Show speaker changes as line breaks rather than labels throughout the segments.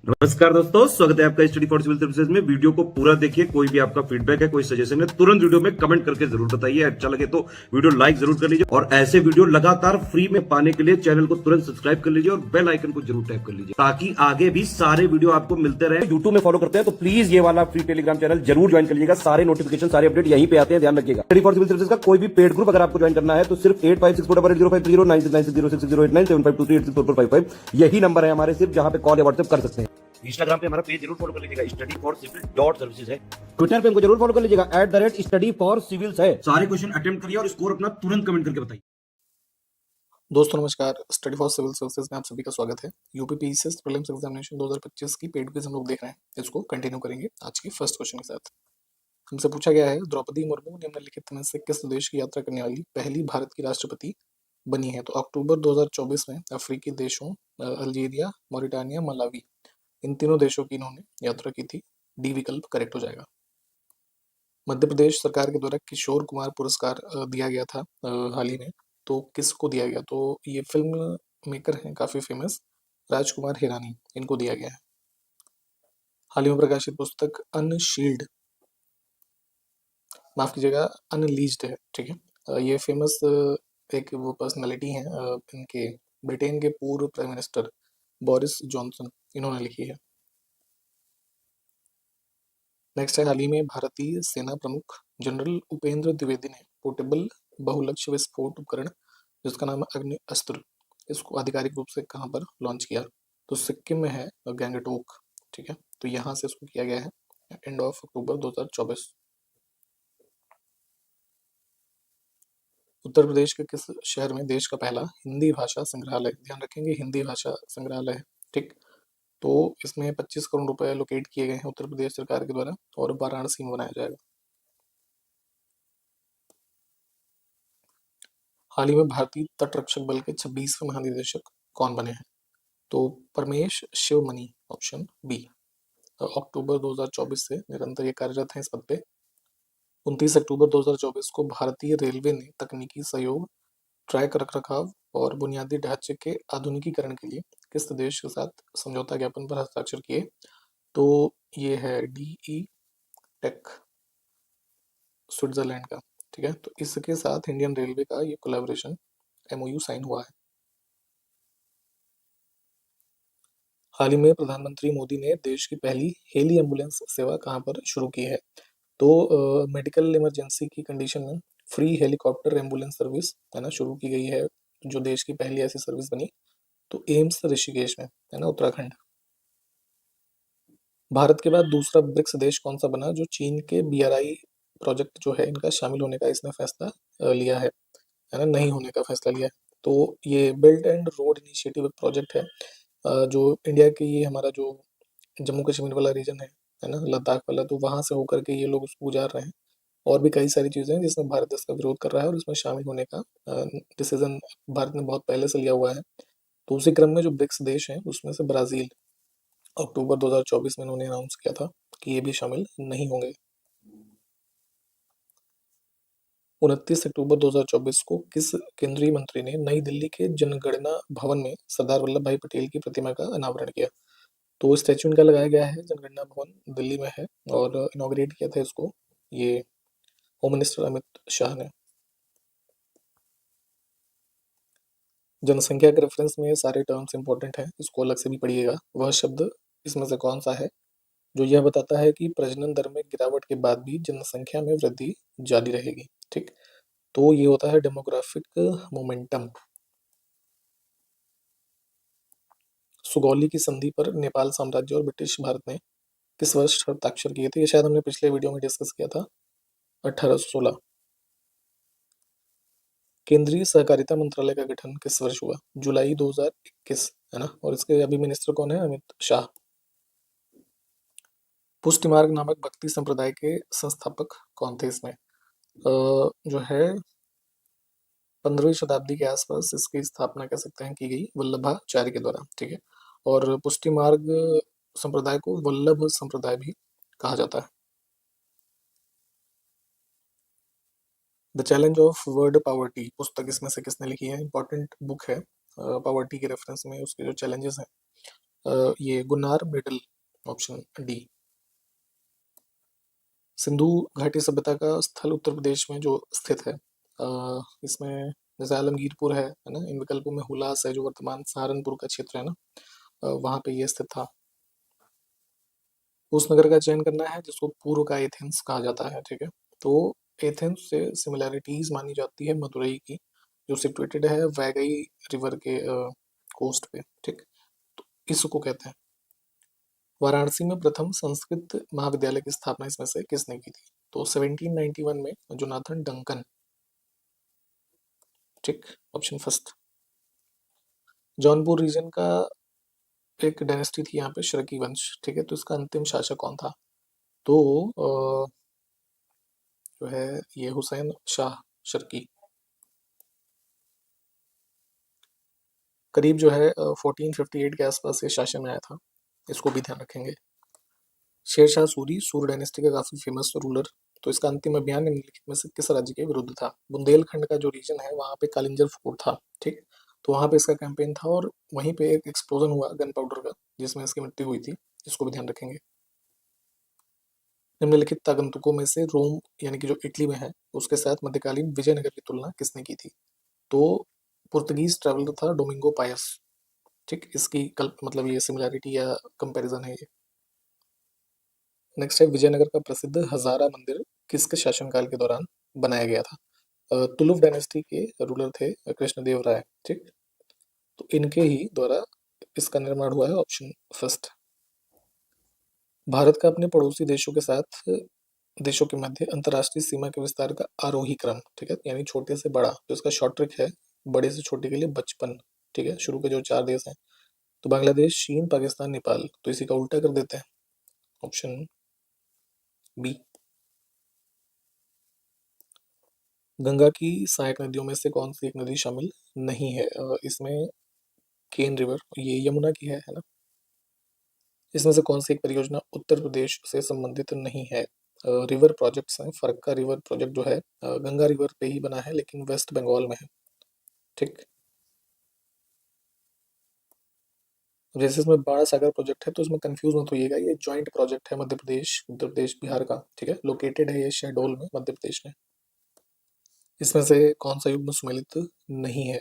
नमस्कार दोस्तों, स्वागत है आपका स्टडी फॉर सिविल सर्विसेज में। वीडियो को पूरा देखिए। कोई भी आपका फीडबैक है, कोई सजेशन है, तुरंत वीडियो में कमेंट करके जरूर बताइए। अच्छा लगे तो वीडियो लाइक जरूर कर लीजिए और ऐसे वीडियो लगातार फ्री में पाने के लिए चैनल को तुरंत सब्सक्राइब कर लीजिए और बेल आइकन को जरूर टैप कर लीजिए ताकि आगे भी सारे वीडियो आपको मिलते रहे। यूट्यूब में फॉलो करते हैं तो प्लीज ये वाला फ्री टेलीग्राम चैनल जरूर ज्वाइन कर लीजिएगा। सारे नोटिफिकेशन, सारे अपडेट यहीं पे आते हैं, ध्यान रखिएगा। स्टडी फॉर सिविल सर्विसेज का कोई भी पेड ग्रुप अगर आपको ज्वाइन करना है तो सिर्फ 85648056060609797523864455 यही नंबर है हमारे, सिर्फ जहां पे कॉल या व्हाट्सएप कर सकते हैं। इंस्टाग्राम पे हमारा पेज जरूर फॉलो कर लीजिएगा, study for civil dot services है। ट्विटर पे हमको जरूर फॉलो कर लीजिएगा, @स्टडी फॉर सिविल्स है। सारे क्वेश्चन अटेम्प्ट करिए और स्कोर अपना तुरंत कमेंट करके बताइए।
दोस्तों नमस्कार, स्टडी फॉर सिविल सर्विसेज में आप सभी का स्वागत है। यूपी पीसीएस प्रीलिम्स एग्जामिनेशन 2025 की पेड क्विज हम लोग देख रहे हैं। इसको कंटिन्यू करेंगे आज की फर्स्ट क्वेश्चन के साथ। हमसे पूछा गया है, द्रौपदी मुर्मू निम्नलिखित में से किस देश की यात्रा करने वाली पहली भारत की राष्ट्रपति बनी है? तो अक्टूबर 2024 में अफ्रीकी देशों अल्जीरिया, मॉरिटानिया, मलावी, इन तीनों देशों की इन्होंने यात्रा की थी। डी विकल्प करेक्ट हो जाएगा। मध्य प्रदेश सरकार के द्वारा किशोर कुमार पुरस्कार दिया गया था हाल ही में, तो किसको दिया गया? तो ये फिल्म मेकर हैं काफी फेमस, राजकुमार हिरानी, इनको दिया गया है। हाल ही में प्रकाशित पुस्तक अनशील्ड, माफ कीजिएगा अनलीज्ड है, ठीक है। ये फेमस एक वो पर्सनालिटी है, इनके ब्रिटेन के पूर्व प्राइम मिनिस्टर बोरिस जॉनसन, इन्होंने लिखी है। नेक्स्ट है, हाल ही में भारतीय सेना प्रमुख जनरल उपेंद्र द्विवेदी ने पोर्टेबल बहुलक्ष्य विस्फोट उपकरण जिसका नाम है अग्नि अस्त्र, इसको आधिकारिक रूप से कहाँ पर लॉन्च किया? तो सिक्किम में है, गैंगटोक, ठीक है। तो यहाँ से इसको किया गया है end of October 2024। Uttar Pradesh के किस शहर में देश का पहला हिंदी भाषा संग्रहालय, ध्यान रखेंगे हिंदी भाषा संग्रहालय है, ठीक। तो इसमें 25 करोड़ रुपए एलोकेट किए गए हैं उत्तर प्रदेश सरकार के द्वारा और वाराणसी में बनाया जाएगा। हाल ही में भारतीय तटरक्षक बल के 26वें महानिदेशक कौन बने हैं? तो परमेश शिवमणि, ऑप्शन बी। अक्टूबर 2024 से निरंतर ये कार्यरत हैं इस पद पे। 29 अक्टूबर 2024 को भारतीय रेलवे ने तकनीकी सहयोग, ट्रैक रखरखाव और बुनियादी ढांचे के आधुनिकीकरण के लिए किस देश के साथ समझौता ज्ञापन पर हस्ताक्षर किए? तो ये है डीई टेक, स्विट्जरलैंड का, ठीक है। तो इसके साथ इंडियन रेलवे का ये कोलैबोरेशन एमओयू साइन हुआ है। हाल ही में प्रधानमंत्री मोदी ने देश की पहली हेली एम्बुलेंस सेवा कहाँ पर शुरू की है? तो मेडिकल इमरजेंसी की कंडीशन में फ्री हेलीकॉप्टर एम्बुलेंस सर्विस है ना शुरू की गई है, जो देश की पहली ऐसी सर्विस बनी। तो एम्स ऋषिकेश में है ना, उत्तराखंड। भारत के बाद दूसरा ब्रिक्स देश कौन सा बना जो चीन के बीआरआई प्रोजेक्ट जो है इनका शामिल होने का इसने फैसला लिया है ना, नहीं होने का फैसला लिया है। तो ये बेल्ट एंड रोड इनिशिएटिव एक प्रोजेक्ट है, जो इंडिया के ये हमारा जो जम्मू कश्मीर वाला रीजन है ना, लद्दाख वाला, तो वहां से होकर के ये लोग उसको गुजार रहे हैं। और भी कई सारी चीजें हैं जिसमें भारत इसका विरोध कर रहा है और इसमें शामिल होने का डिसीजन भारत ने बहुत पहले से लिया हुआ है। तो उसी क्रम में जो ब्रिक्स देश हैं उसमें से ब्राजील अक्टूबर 2024 में उन्होंने अनाउंस किया था कि ये भी शामिल नहीं होंगे। 29 अक्टूबर 2024 को किस केंद्रीय मंत्री ने नई दिल्ली के जनगणना भवन में सरदार वल्लभ भाई पटेल की प्रतिमा का अनावरण किया? तो स्टैचू इनका लगाया गया है, जनगणना भवन दिल्ली में है, और इनॉग्रेट किया था इसको ये होम मिनिस्टर अमित शाह ने। जनसंख्या के रेफरेंस में ये सारे टर्म्स इंपॉर्टेंट हैं, इसको अलग से भी पढ़िएगा। वह शब्द इसमें से कौन सा है जो यह बताता है कि प्रजनन दर में गिरावट के बाद भी जनसंख्या में वृद्धि जारी रहेगी? ठीक, तो ये होता है डेमोग्राफिक मोमेंटम। सुगौली की संधि पर नेपाल साम्राज्य और ब्रिटिश भारत ने किस वर्ष हस्ताक्षर किए थे? ये शायद हमने पिछले वीडियो में डिस्कस किया था, 1816। केंद्रीय सहकारिता मंत्रालय का गठन किस वर्ष हुआ? जुलाई 2021, है ना, और इसके अभी मिनिस्टर कौन है? अमित शाह। पुष्टि मार्ग नामक भक्ति संप्रदाय के संस्थापक कौन थे इसमें? जो है 15वीं शताब्दी के आसपास इसकी स्थापना कह सकते हैं की गई वल्लभाचार्य के द्वारा, ठीक है। और पुष्टि मार्ग संप्रदाय को वल्लभ संप्रदाय भी कहा जाता है। The challenge of word poverty पुस्तक इसमें से किसने लिखी है? इंपॉर्टेंट बुक है, पावर्टी के रेफरेंस में उसके जो चैलेंजेस हैं ये Gunnar Myrdal, option D. Sindhu घाटी सभ्यता का स्थल उत्तर प्रदेश में जो स्थित है, इसमें जैसे आलमगीरपुर है ना, इन विकल्पों में हुलास है जो वर्तमान सहारनपुर का क्षेत्र है ना, वहाँ पे ये स्थित था। उस नगर का चयन करना है जिसको पूर्व का एथेंस कहा जाता है, ठीक है। तो एथेंस से सिमिलैरिटीज मानी जाती है मदुरई की, जो सिचुएटेड है वैगई रिवर के कोस्ट पे, ठीक। तो इसको कहते हैं। वाराणसी में प्रथम संस्कृत महाविद्यालय की स्थापना इसमें से किसने की थी? तो 1791 में जोनाथन डंकन, ठीक, ऑप्शन फर्स्ट। जौनपुर रीजन का एक डायनेस्टी थी यहाँ पे, शरकी वंश, ठीक है। तो इसका अंतिम शासक कौन था? तो जो है ये हुसैन शाह शर्की। करीब जो है 1458 के आसपास ये शासन में आया था, इसको भी ध्यान रखेंगे। शेर शाह सूरी, सूर डायनेस्टी का काफी फेमस रूलर। तो इसका अंतिम अभियान निम्नलिखित में से किस राज्य के विरुद्ध था? बुंदेलखंड का जो रीजन है वहाँ पे कालिंजर फोर्ट था, ठीक। तो वहाँ पे इसका कैंपेन था और वहीं पे एक एक्सप्लोजन हुआ गन पाउडर का, जिसमें इसकी मृत्यु हुई थी, इसको भी ध्यान रखेंगे। निम्नलिखित आगंतुकों में से रोम यानी कि जो इटली में है उसके साथ मध्यकालीन विजयनगर की तुलना किसने की थी? तो पुर्तगीज ट्रैवलर था डोमिंगो पायस, ठीक। इसकी कल्प मतलब ये सिमिलैरिटी या कंपैरिजन है ये। नेक्स्ट है विजयनगर का प्रसिद्ध हजारा मंदिर किसके शासनकाल के दौरान बनाया गया था? तुलुव डायनेस्टी के रूलर थे कृष्णदेव राय, ठीक। तो इनके ही द्वारा इसका निर्माण हुआ है, ऑप्शन फर्स्ट। भारत का अपने पड़ोसी देशों के साथ देशों के मध्य अंतर्राष्ट्रीय सीमा के विस्तार का आरोही क्रम, ठीक है, यानी छोटे से बड़ा, तो इसका शॉर्ट ट्रिक है बड़े से छोटे के लिए 55, ठीक है। शुरू के जो 4 देश हैं, तो बांग्लादेश, चीन, पाकिस्तान, नेपाल, तो इसी का उल्टा कर देते हैं, ऑप्शन बी। गंगा की सहायक नदियों में से कौन सी एक नदी शामिल नहीं है? इसमें केन रिवर, ये यमुना की है ना। इसमें से कौन सी एक परियोजना उत्तर प्रदेश से संबंधित नहीं है? रिवर प्रोजेक्ट्स हैं, फरक्का रिवर प्रोजेक्ट जो है गंगा रिवर पे ही बना है लेकिन वेस्ट बंगाल में है, ठीक। जैसे इसमें बाणा सागर प्रोजेक्ट है तो इसमें कंफ्यूज मत होइएगा, ये जॉइंट प्रोजेक्ट है मध्य प्रदेश, उत्तर प्रदेश, बिहार का, ठीक है। लोकेटेड है ये शहडोल में, मध्य प्रदेश में। इसमें से कौन सा युग्म सुमेलित नहीं है?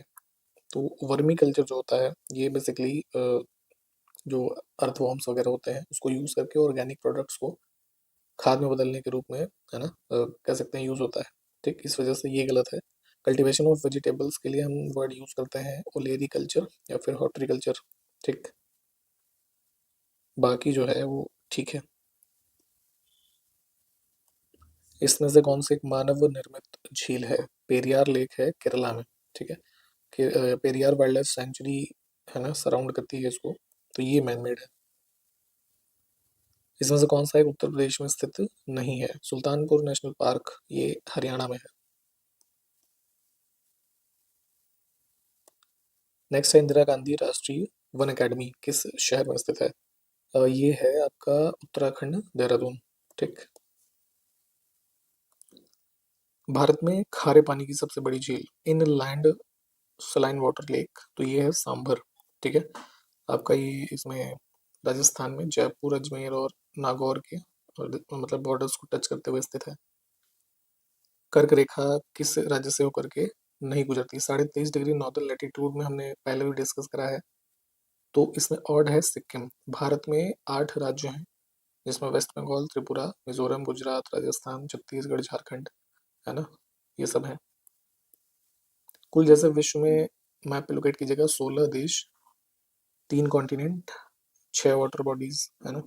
तो वर्मी कल्चर जो होता है ये बेसिकली जो अर्थवॉर्म्स वगैरह होते हैं उसको यूज करके ऑर्गेनिक प्रोडक्ट्स को खाद में बदलने के रूप में, है ना, कह सकते हैं यूज होता है, ठीक। इस वजह से ये गलत है। कल्टीवेशन ऑफ वेजिटेबल्स के लिए हम वर्ड यूज करते हैं ओलेरी कल्चर या फिर हॉर्टिकल्चर, ठीक। बाकी जो है वो ठीक है। इसमें से कौन सी एक मानव निर्मित झील है? पेरियार लेक है केरला में, ठीक है। पेरियार वाइल्ड लाइफ सेंचुरी है ना, सराउंड करती है इसको, तो ये मैन मेड है। इसमें से कौन सा एक उत्तर प्रदेश में स्थित नहीं है? सुल्तानपुर नेशनल पार्क, ये हरियाणा में है। नेक्स्ट है इंदिरा गांधी राष्ट्रीय वन अकेडमी किस शहर में स्थित है? ये है आपका उत्तराखंड, देहरादून, ठीक। भारत में खारे पानी की सबसे बड़ी झील, इनलैंड सलाइन वाटर लेक, तो ये है सांभर, ठीक है। आपका ये इसमें राजस्थान में जयपुर, अजमेर और नागौर के मतलब बॉर्डर्स को टच करते हुए स्थित है। कर्क रेखा किस राज्य से होकर के नहीं गुजरती? 23.5 डिग्री नॉर्दर्न लैटिट्यूड में हमने पहले भी डिस्कस करा है। तो इसमें ऑड है सिक्किम। भारत में 8 राज्य हैं जिसमें वेस्ट बंगाल, त्रिपुरा, मिजोरम, गुजरात, राजस्थान, छत्तीसगढ़, झारखंड, है ना, ये सब है। कुल जैसे विश्व में मैप पे लोकेट कीजिएगा, 16 देश, 3 कॉन्टिनेंट, 6 वाटर बॉडीज, है ना।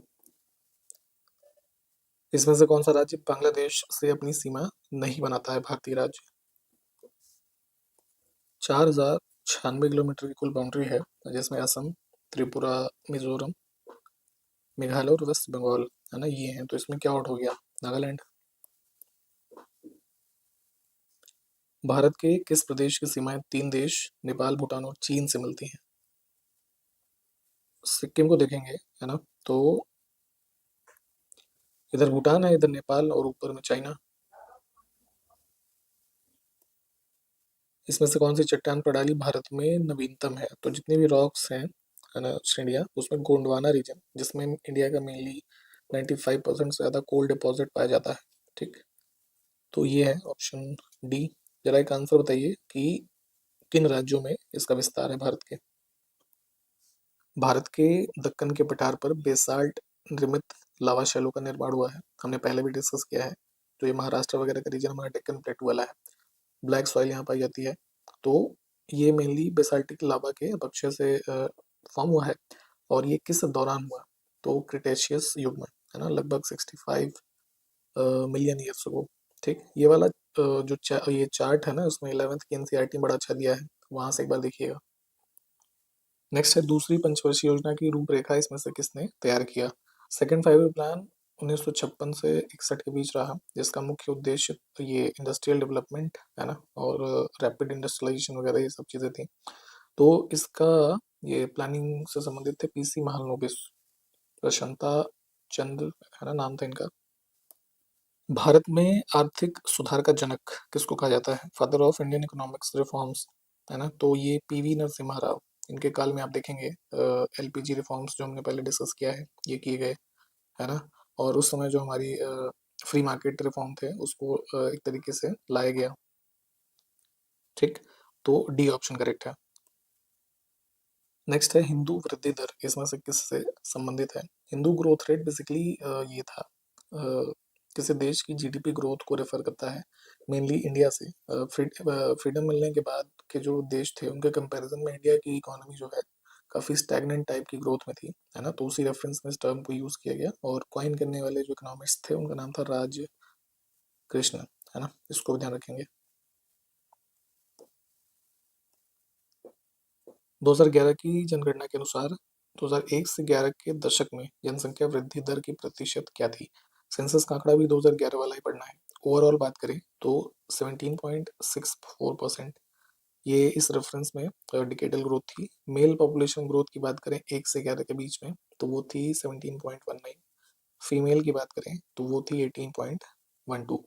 इसमें से कौन सा राज्य बांग्लादेश से अपनी सीमा नहीं बनाता है? भारतीय राज्य। 4096 किलोमीटर की कुल बाउंड्री है जिसमें असम, त्रिपुरा, मिजोरम, मेघालय और वेस्ट बंगाल, है ना, ये हैं। तो इसमें क्या आउट हो गया? नागालैंड। भारत के किस प्रदेश की सीमाएं 3 देश नेपाल, भूटान और चीन से मिलती हैं? सिक्किम को देखेंगे, है ना, तो इधर भूटान है, इधर नेपाल और ऊपर में चाइना। इसमें से कौन सी चट्टान प्रणाली भारत में नवीनतम है? तो जितने भी रॉक्स हैं है ना श्रेणियाँ, उसमें गोंडवाना रीजन जिसमें इंडिया का मेनली 95% से ज़्यादा कोल डिपॉजिट पाया जाता है। ठीक, तो ये है ऑप्शन डी। जरा एक आंसर बताइए कि किन राज्यों में इसका विस्तार है भारत के। भारत के दक्कन के पठार पर बेसाल्ट निर्मित लावा शैलों का निर्माण हुआ है, हमने पहले भी डिस्कस किया है। तो ये महाराष्ट्र वगैरह का रीजन हमारा डेक्कन प्लेटू वाला है। ब्लैक सॉइल यहाँ पाई जाती है। तो ये मेनली बेसाल्टिक लावा के अपक्षय से फॉर्म हुआ है। और ये किस दौरान हुआ, तो क्रिटेशियस युग में, है ना, लगभग 65 मिलियन ईयर्स अगो। ठीक, ये वाला ये चार्ट है ना, उसमें 11th की एनसीईआरटी बड़ा अच्छा दिया है, वहां से एक बार देखिएगा। नेक्स्ट है दूसरी पंचवर्षीय योजना की रूपरेखा इसमें से किसने तैयार किया। सेकंड 5 ईयर प्लान 1956 से 61 के बीच रहा, जिसका मुख्य उद्देश्य तो ये इंडस्ट्रियल डेवलपमेंट है ना, और रैपिड इंडस्ट्रियलाइजेशन वगैरह ये सब चीज़ें थी। तो इसका ये प्लानिंग से संबंधित थे पीसी महालनोबिस, प्रशांता चंद्र, है ना नाम था इनका। भारत में आर्थिक सुधार का जनक किसको कहा जाता है, father of Indian economics reforms, है ना, तो ये पीवी नरसिम्हा राव। इनके काल में आप देखेंगे एलपीजी रिफॉर्म्स जो हमने पहले डिस्कस किया है ये किए गए, है ना। और उस समय जो हमारी फ्री मार्केट रिफॉर्म थे उसको एक तरीके से लाया गया। ठीक, तो डी ऑप्शन करेक्ट है। नेक्स्ट है हिंदू वृद्धि दर, इसमें से किससे संबंधित है। हिंदू ग्रोथ रेट बेसिकली ये था किसी देश की जीडीपी ग्रोथ को रेफर करता है, मेनली इंडिया से। फ्रीडम मिलने के बाद के जो देश थे उनके कंपैरिजन में इंडिया की इकोनॉमी जो है काफ़ी स्टैग्नेंट टाइप की ग्रोथ में थी, है ना। तो उसी रेफरेंस में इस टर्म को यूज़ किया गया, और कॉइन करने वाले जो इकोनॉमिस्ट थे उनका नाम था राज कृष्ण, है ना, इसको भी ध्यान रखेंगे। 2011 की जनगणना के अनुसार 2001 से 11 के दशक में जनसंख्या वृद्धि दर की प्रतिशत क्या थी। सेंसस का आंकड़ा भी 2011 वाला ही पढ़ना है। ओवरऑल बात करें तो 17.64%, ये इस रेफरेंस में डिकेडल ग्रोथ थी। मेल पॉपुलेशन ग्रोथ की बात करें 1 से 11 के बीच में तो वो थी 17.19। फीमेल की बात करें तो वो थी 18.12।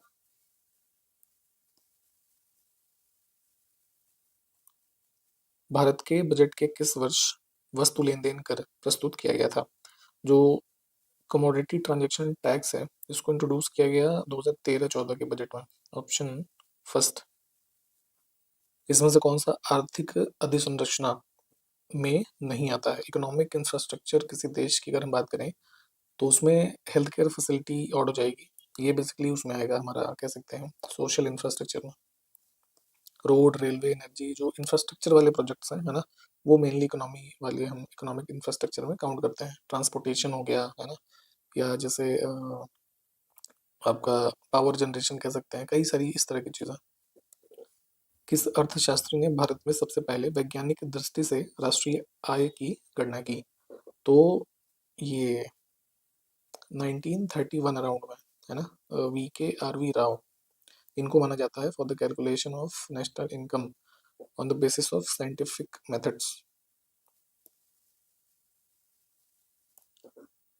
भारत के बजट के किस वर्ष वस्तु लेन देन कर प्रस्तुत किया गया था। जो कमोडिटी ट्रांजैक्शन टैक्स है इसको इंट्रोड्यूस किया गया 2013-14 के बजट में। Option first. इसमें से कौन सा आर्थिक अधिसंरचना में नहीं आता है। इकोनॉमिक इंफ्रास्ट्रक्चर किसी देश की अगर हम बात करें तो उसमें हेल्थ केयर फैसिलिटी ऐड हो जाएगी, ये बेसिकली उसमें आएगा हमारा, कह सकते हैं सोशल इंफ्रास्ट्रक्चर में। रोड, रेलवे, एनर्जी, जो इंफ्रास्ट्रक्चर वाले प्रोजेक्ट्स हैं, है ना, वो मेनली इकोनॉमी वाले हम इकोनॉमिक इंफ्रास्ट्रक्चर में काउंट करते हैं। ट्रांसपोर्टेशन हो गया, है ना, या जैसे आपका पावर जनरेशन कह सकते हैं, कई सारी इस तरह की चीज़ें। किस अर्थशास्त्री ने भारत में सबसे पहले वैज्ञानिक दृष्टि से राष्ट्रीय आय की गणना की। तो ये 1931 अराउंड में, है ना, VKRV राव, इनको माना जाता है for the calculation of national income on the basis of scientific methods.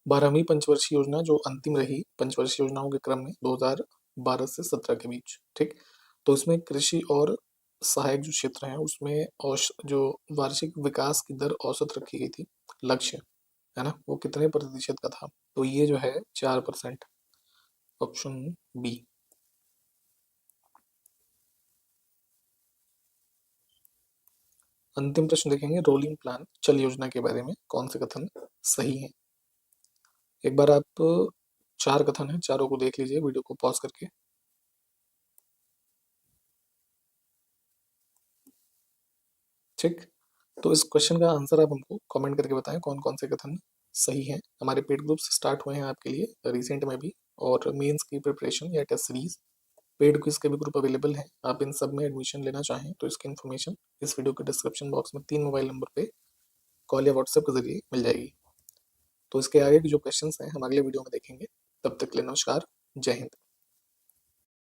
12वीं पंचवर्षीय योजना जो अंतिम रही पंचवर्षीय योजनाओं के क्रम में 2012 से 17 के बीच। ठीक, तो इसमें कृषि और सहायक जो क्षेत्र हैं उसमें जो वार्षिक विकास की दर औसत रखी गई थी, लक्ष्य, है ना, वो कितने प्रतिशत का था, तो ये जो है 4%। Option B. अंतिम प्रश्न देखेंगे रोलिंग प्लान चल योजना के बारे में कौन से कथन सही है। एक बार आप 4 कथन है, चारों को देख लीजिए वीडियो को पॉज करके। ठीक, तो इस क्वेश्चन का आंसर आप हमको कमेंट करके बताएं कौन कौन से कथन सही हैं। हमारे पेड ग्रुप्स स्टार्ट हुए हैं आपके लिए रिसेंट में भी, और मेंस की प्रिपरेशन या टेस्ट सीरीज पेड क्विज के भी ग्रुप अवेलेबल हैं। आप इन सब में एडमिशन लेना चाहें तो इसकी इन्फॉर्मेशन इस वीडियो के डिस्क्रिप्शन बॉक्स में 3 मोबाइल नंबर पे कॉल या व्हाट्सएप के जरिए मिल जाएगी। तो इसके आगे की जो क्वेश्चंस हैं हम अगले वीडियो में देखेंगे। तब तक के लिए नमस्कार, जय हिंद।